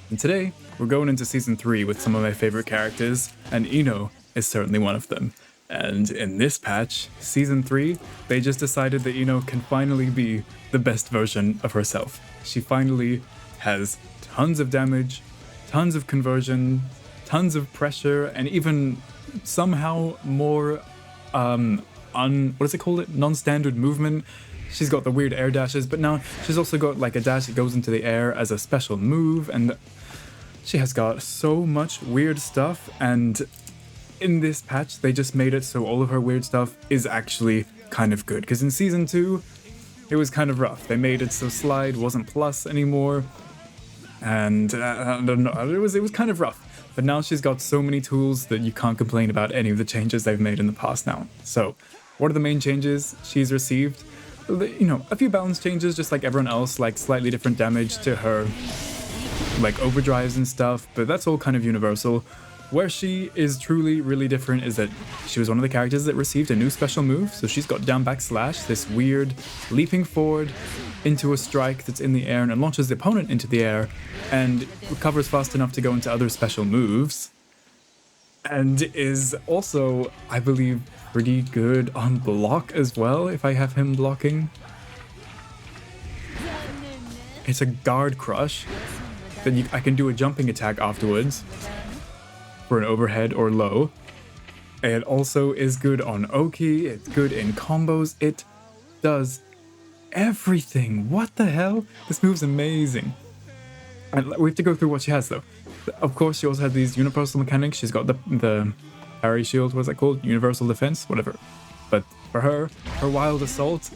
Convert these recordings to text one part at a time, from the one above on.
And today, we're going into Season 3 with some of my favorite characters, and Ino is certainly one of them. And in this patch, Season 3, they just decided that Ino can finally be the best version of herself. She finally has tons of damage, tons of conversion, tons of pressure, and even somehow more, what does it call it? Non-standard movement. She's got the weird air dashes, but now she's also got like a dash that goes into the air as a special move, and she has got so much weird stuff, and in this patch, they just made it so all of her weird stuff is actually kind of good. Because in Season 2, it was kind of rough. They made it so Slide wasn't plus anymore, and I don't know, it was kind of rough. But now she's got so many tools that you can't complain about any of the changes they've made in the past now. So, what are the main changes she's received? You know, a few balance changes, just like everyone else, like slightly different damage to her, like overdrives and stuff, but that's all kind of universal. Where she is truly really different is that she was one of the characters that received a new special move, so she's got down backslash, this weird leaping forward into a strike that's in the air and it launches the opponent into the air and recovers fast enough to go into other special moves, and is also, I believe, pretty good on block as well if I have him blocking. It's a guard crush, then I can do a jumping attack afterwards for an overhead or low. It also is good on Oki, it's good in combos, it does everything. What the hell? This move's amazing. And we have to go through what she has though. Of course, she also has these universal mechanics. She's got the parry shield, what's that called? Universal defense, whatever. But for her wild assault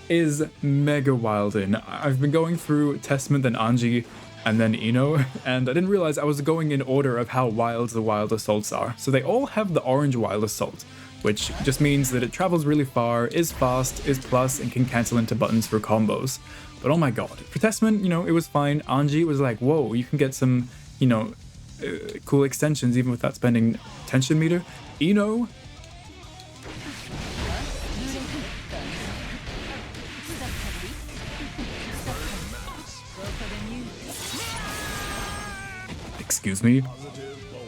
is mega wild in. I've been going through Testament and Anji and then Ino, and I didn't realize I was going in order of how wild the wild assaults are. So they all have the orange wild assault, which just means that it travels really far, is fast, is plus, and can cancel into buttons for combos. But oh my god, for Testament, you know, it was fine. Anji was like, whoa, you can get some, you know, cool extensions even without spending tension meter. Ino, excuse me,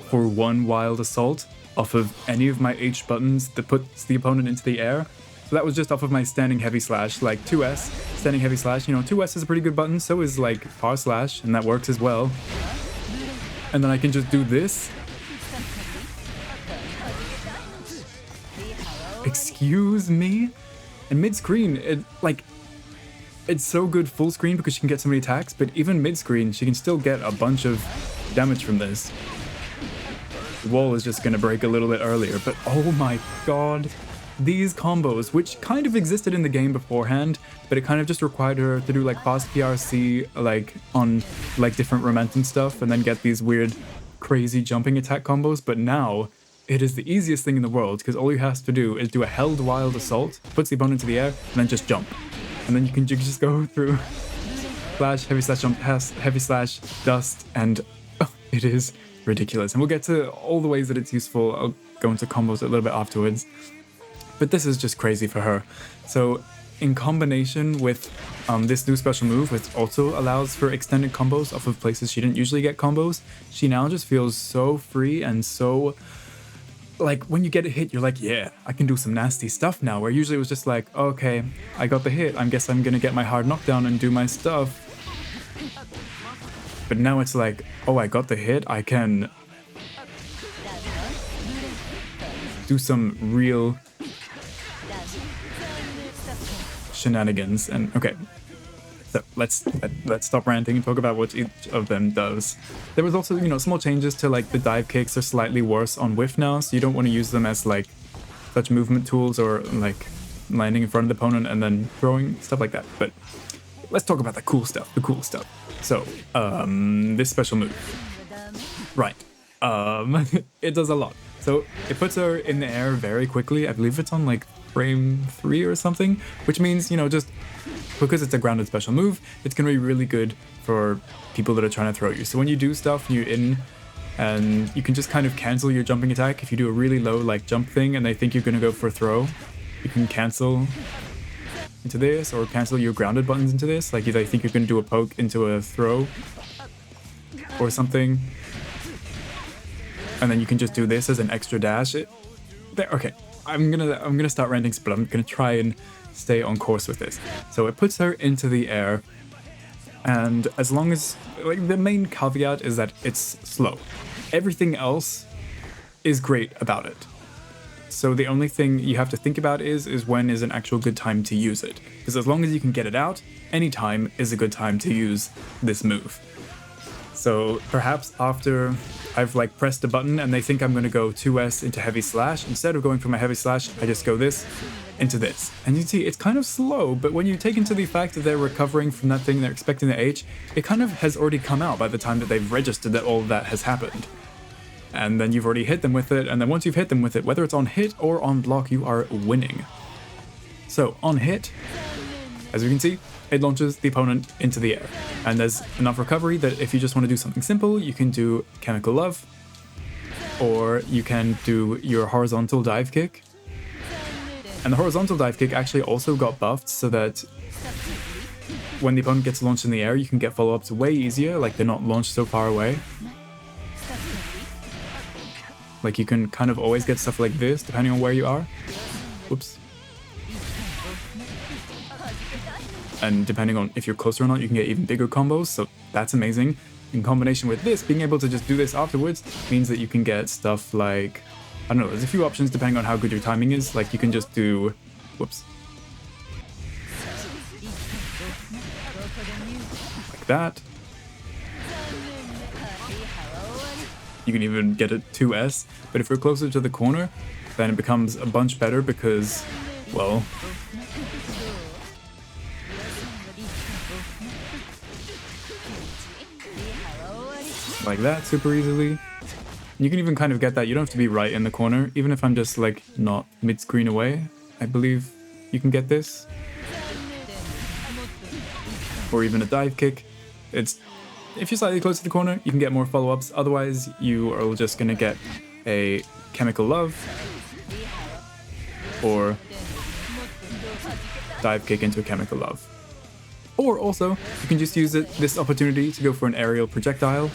for one wild assault off of any of my H buttons that puts the opponent into the air. So that was just off of my standing heavy slash, like 2S, standing heavy slash. You know, 2S is a pretty good button, so is like power slash, and that works as well. And then I can just do this. Excuse me? And mid-screen, it's so good full screen because she can get so many attacks, but even mid-screen, she can still get a bunch of damage from this. The wall is just gonna break a little bit earlier, but oh my god, these combos, which kind of existed in the game beforehand, but it kind of just required her to do like fast PRC, like on like different momentum stuff, and then get these weird, crazy jumping attack combos. But now it is the easiest thing in the world because all you have to do is do a held wild assault, puts the opponent into the air, and then just jump, and then you can just go through slash, heavy slash, jump, pass, heavy slash, dust, and it is ridiculous. And we'll get to all the ways that it's useful. I'll go into combos a little bit afterwards. But this is just crazy for her. So in combination with this new special move, which also allows for extended combos off of places she didn't usually get combos, she now just feels so free and so, like, when you get a hit, you're like, yeah, I can do some nasty stuff now. Where usually it was just like, okay, I got the hit, I guess I'm gonna get my hard knockdown and do my stuff. But now it's like, oh, I got the hit, I can do some real shenanigans. And okay, so let's stop ranting and talk about what each of them does. There was also, you know, small changes to like the dive kicks are slightly worse on whiff now, so you don't want to use them as like such movement tools or like landing in front of the opponent and then throwing, stuff like that. But let's talk about the cool stuff. So, this special move. Right. It does a lot. So it puts her in the air very quickly. I believe it's on like frame 3 or something, which means, you know, just because it's a grounded special move, it's going to be really good for people that are trying to throw you. So when you do stuff, you're in, and you can just kind of cancel your jumping attack. If you do a really low like jump thing and they think you're going to go for a throw, you can cancel into this, or cancel your grounded buttons into this. Like if they think you're going to do a poke into a throw, or something. And then you can just do this as an extra dash. Okay, I'm gonna start ranting, but I'm gonna try and stay on course with this. So it puts her into the air, and as long as, like, the main caveat is that it's slow. Everything else is great about it. So the only thing you have to think about is when is an actual good time to use it. Because as long as you can get it out, any time is a good time to use this move. So perhaps after I've like pressed a button and they think I'm going to go 2S into heavy slash, instead of going for my heavy slash, I just go this into this. And you see, it's kind of slow, but when you take into the fact that they're recovering from that thing, they're expecting the H, it kind of has already come out by the time that they've registered that all of that has happened. And then you've already hit them with it, and then once you've hit them with it, whether it's on hit or on block, you are winning. So on hit, as you can see, it launches the opponent into the air. And there's enough recovery that if you just want to do something simple, you can do Chemical Love, or you can do your horizontal dive kick. And the horizontal dive kick actually also got buffed so that when the opponent gets launched in the air, you can get follow-ups way easier, like they're not launched so far away. Like you can kind of always get stuff like this, depending on where you are. Whoops. And depending on if you're closer or not, you can get even bigger combos, so that's amazing. In combination with this, being able to just do this afterwards means that you can get stuff like, I don't know, there's a few options depending on how good your timing is. Like you can just do, whoops. Like that. You can even get a 2S, but if you're closer to the corner, then it becomes a bunch better because, well, like that super easily. You can even kind of get that, you don't have to be right in the corner, even if I'm just like not mid-screen away, I believe you can get this. Or even a dive kick. If you're slightly close to the corner, you can get more follow-ups, otherwise you are just gonna get a Chemical Love or dive kick into a Chemical Love. Or also, you can just use this opportunity to go for an aerial projectile.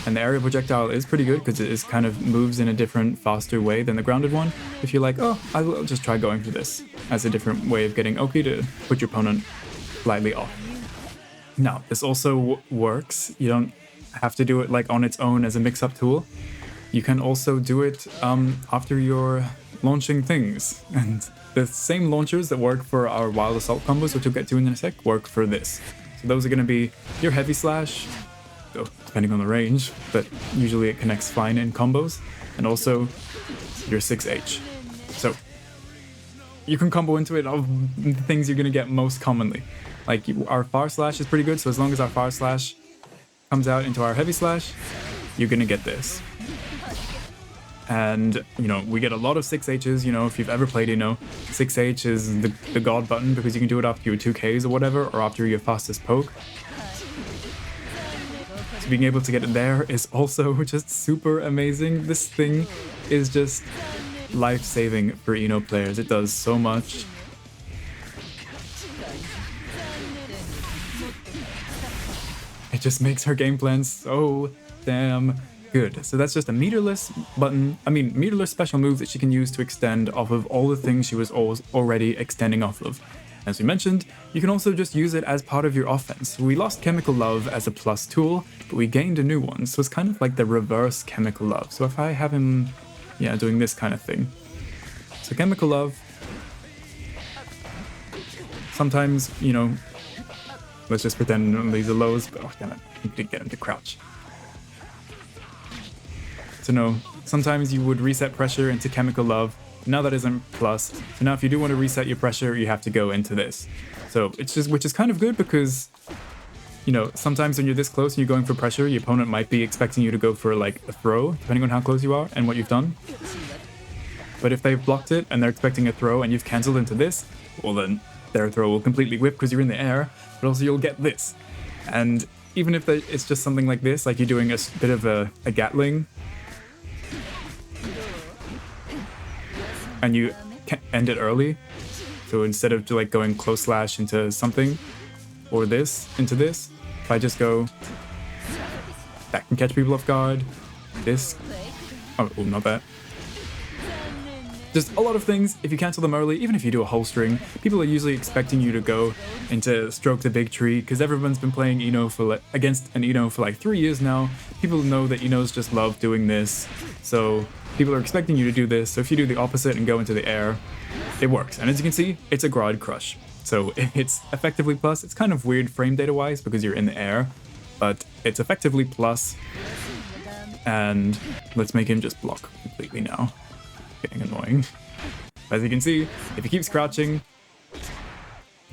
And the aerial projectile is pretty good because it is kind of moves in a different, faster way than the grounded one. If you're like, oh, I'll just try going for this as a different way of getting Oki to put your opponent slightly off. Now, this also works. You don't have to do it like on its own as a mix-up tool. You can also do it after you're launching things. And the same launchers that work for our Wild Assault combos, which we'll get to in a sec, work for this. So those are going to be your Heavy Slash, depending on the range, but usually it connects fine in combos, and also your 6H. So you can combo into it of the things you're going to get most commonly. Like our Far Slash is pretty good, so as long as our Far Slash comes out into our Heavy Slash, you're going to get this. And, you know, we get a lot of 6Hs, you know, if you've ever played, you know, 6H is the god button because you can do it after your 2Ks or whatever, or after your fastest poke. So being able to get it there is also just super amazing. This thing is just life-saving for I-No players. It does so much. It just makes her game plan so damn good. So that's just a meterless button, meterless special move that she can use to extend off of all the things she was already extending off of. As we mentioned, you can also just use it as part of your offense. We lost Chemical Love as a plus tool, but we gained a new one, so it's kind of like the reverse Chemical Love. So if I have him, yeah, doing this kind of thing. So Chemical Love, sometimes, you know, let's just pretend these are lows, but oh damn it, I need to get him to crouch. So no, sometimes you would reset pressure into Chemical Love. Now that isn't plus. So now if you do want to reset your pressure, you have to go into this. So it's just, which is kind of good because, you know, sometimes when you're this close and you're going for pressure, your opponent might be expecting you to go for like a throw, depending on how close you are and what you've done. But if they've blocked it and they're expecting a throw and you've cancelled into this, well then their throw will completely whip because you're in the air, but also you'll get this. And even if it's just something like this, like you're doing a bit of a Gatling, and you end it early, so instead of like going close slash into something, or this into this, if I just go That can catch people off guard. This... Oh, not that. Just a lot of things. If you cancel them early, even if you do a whole string, people are usually expecting you to go into Stroke the Big Tree, because everyone's been playing I-No for against an I-No for like 3 years now. People know that I-Nos just love doing this, so people are expecting you to do this. So if you do the opposite and go into the air, it works. And as you can see, it's a Grodd Crush. So it's effectively plus. It's kind of weird frame data wise because you're in the air, but it's effectively plus. And let's make him just block completely now. Getting annoying. As you can see, if he keeps crouching,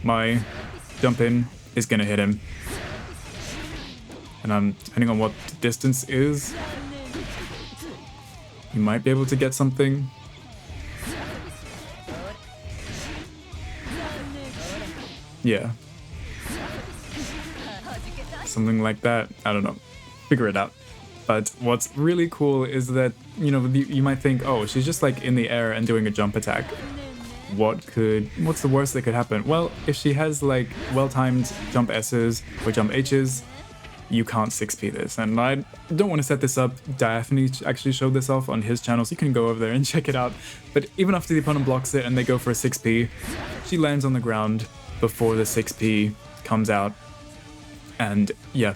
my jump in is gonna hit him. And depending on what the distance is, you might be able to get something. Yeah. Something like that. I don't know. Figure it out. But what's really cool is that, you know, you might think, oh, she's just like in the air and doing a jump attack. What's the worst that could happen? Well, if she has like well-timed jump S's or jump H's, you can't 6p this. And I don't want to set this up. Daphne actually showed this off on his channel, so you can go over there and check it out. But even after the opponent blocks it and they go for a 6p, she lands on the ground before the 6p comes out. And yeah,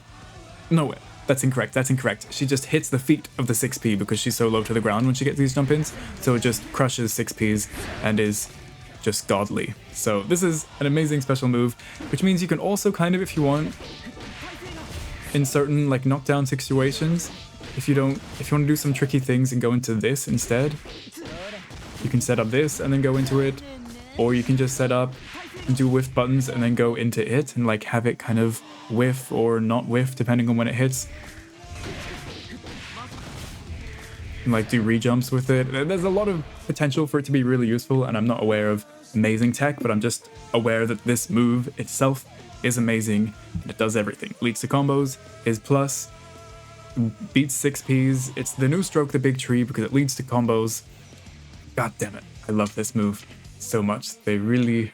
no, that's incorrect. She just hits the feet of the 6p because she's so low to the ground when she gets these jump ins. So it just crushes 6ps and is just godly. So this is an amazing special move, which means you can also kind of, if you want, in certain like knockdown situations, if you want to do some tricky things and go into this instead, you can set up this and then go into it, or you can just set up and do whiff buttons and then go into it and like have it kind of whiff or not whiff depending on when it hits. And like do re-jumps with it. There's a lot of potential for it to be really useful, and I'm not aware of amazing tech, but I'm just aware that this move itself is amazing and it does everything. Leads to combos, is plus, beats 6ps. It's the new Stroke the Big Tree because it leads to combos. God damn it, I love this move so much. They really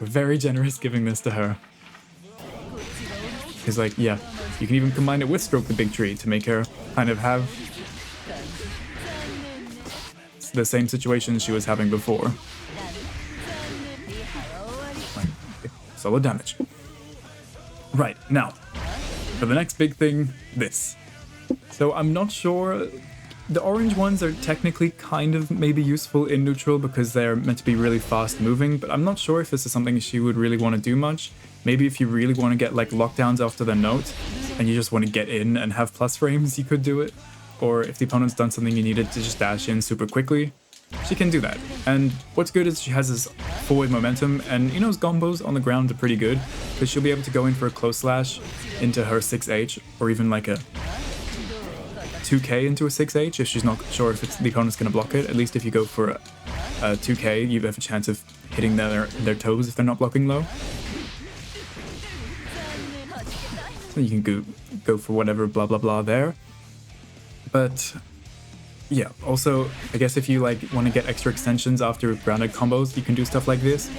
were very generous giving this to her. It's like, yeah, you can even combine it with Stroke the Big Tree to make her kind of have the same situation she was having before. Solid damage. Right, now, for the next big thing, this. So I'm not sure, the orange ones are technically kind of maybe useful in neutral because they're meant to be really fast moving, but I'm not sure if this is something she would really want to do much. Maybe if you really want to get like lockdowns after the note and you just want to get in and have plus frames, you could do it. Or if the opponent's done something you needed to just dash in super quickly, she can do that. And what's good is she has this forward momentum, and I-No's combos on the ground are pretty good because she'll be able to go in for a close slash into her 6H, or even like a 2K into a 6H if she's not sure if the opponent's going to block it. At least if you go for a 2K, you have a chance of hitting their toes if they're not blocking low. So you can go for whatever blah blah blah there. But yeah, also, I guess if you like want to get extra extensions after grounded combos, you can do stuff like this.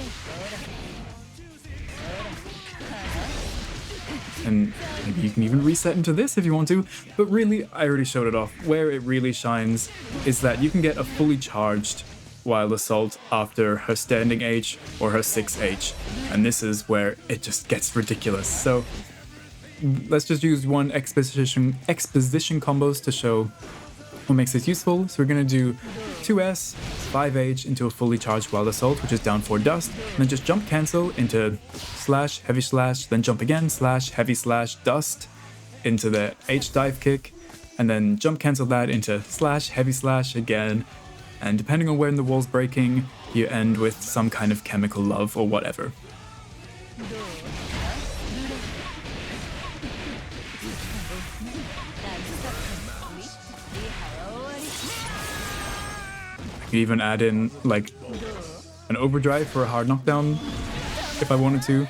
And maybe you can even reset into this if you want to, but really, I already showed it off. Where it really shines is that you can get a fully charged Wild Assault after her standing H or her 6H, and this is where it just gets ridiculous. So let's just use one exposition combos to show what makes this useful. So we're going to do 2S, 5H into a fully charged Wild Assault, which is down 4 dust, and then just jump cancel into slash, heavy slash, then jump again, slash, heavy slash, dust into the H dive kick, and then jump cancel that into slash, heavy slash again, and depending on when the wall's breaking, you end with some kind of chemical love or whatever. Even add in like an overdrive for a hard knockdown if I wanted to,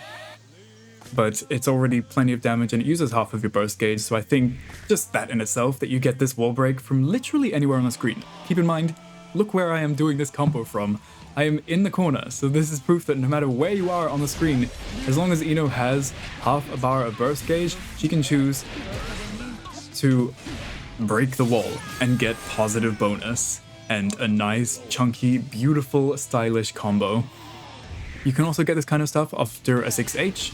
but it's already plenty of damage and it uses half of your burst gauge, so I think just that in itself, that you get this wall break from literally anywhere on the screen. Keep in mind, look where I am doing this combo from. I am in the corner, so this is proof that no matter where you are on the screen, as long as I-No has half a bar of burst gauge, she can choose to break the wall and get positive bonus and a nice, chunky, beautiful, stylish combo. You can also get this kind of stuff after a 6H.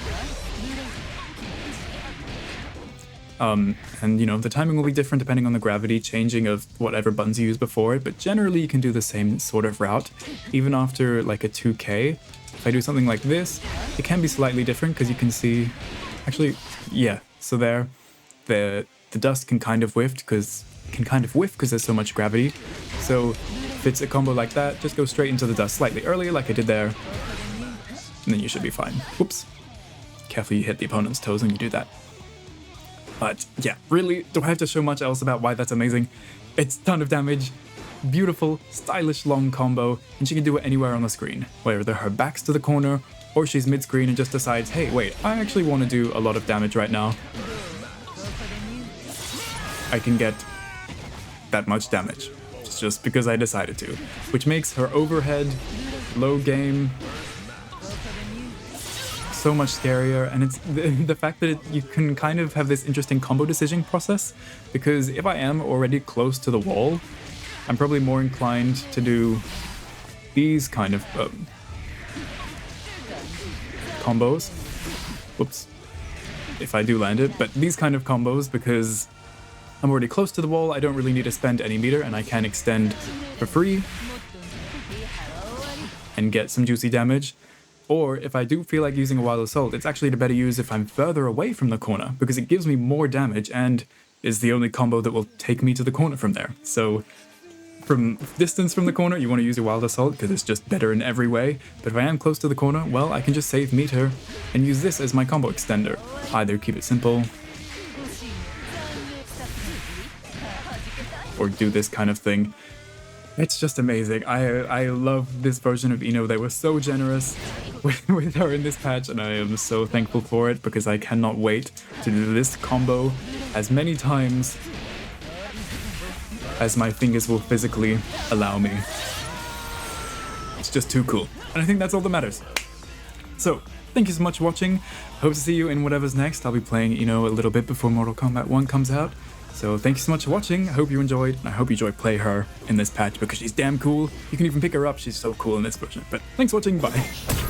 And you know, the timing will be different depending on the gravity changing of whatever buttons you used before it, but generally you can do the same sort of route, even after like a 2K. If I do something like this, it can be slightly different because you can see, actually, yeah, so there, the dust can kind of whiff because there's so much gravity. So if it's a combo like that, just go straight into the dust slightly earlier like I did there, and then you should be fine. Whoops. Carefully you hit the opponent's toes when you do that. But yeah, really, do I have to show much else about why that's amazing? It's a ton of damage, beautiful, stylish long combo, and she can do it anywhere on the screen, whether her back's to the corner or she's mid-screen and just decides, hey, wait, I actually want to do a lot of damage right now. I can get that much damage, just because I decided to, which makes her overhead, low game, so much scarier. And it's the fact that you can kind of have this interesting combo decision process, because if I am already close to the wall, I'm probably more inclined to do these kind of combos. Whoops. If I do land it, but these kind of combos, because I'm already close to the wall, I don't really need to spend any meter, and I can extend for free and get some juicy damage. Or if I do feel like using a Wild Assault, it's actually the better use if I'm further away from the corner, because it gives me more damage and is the only combo that will take me to the corner from there. So from distance from the corner, you want to use a Wild Assault because it's just better in every way. But if I am close to the corner, well, I can just save meter and use this as my combo extender. Either keep it simple or do this kind of thing. It's just amazing. I love this version of Ino. They were so generous with her in this patch, and I am so thankful for it, because I cannot wait to do this combo as many times as my fingers will physically allow me. It's just too cool. And I think that's all that matters. So, thank you so much for watching. Hope to see you in whatever's next. I'll be playing Ino a little bit before Mortal Kombat 1 comes out. So thank you so much for watching. I hope you enjoyed, and I hope you enjoy play her in this patch because she's damn cool. You can even pick her up. She's so cool in this version. But thanks for watching. Bye.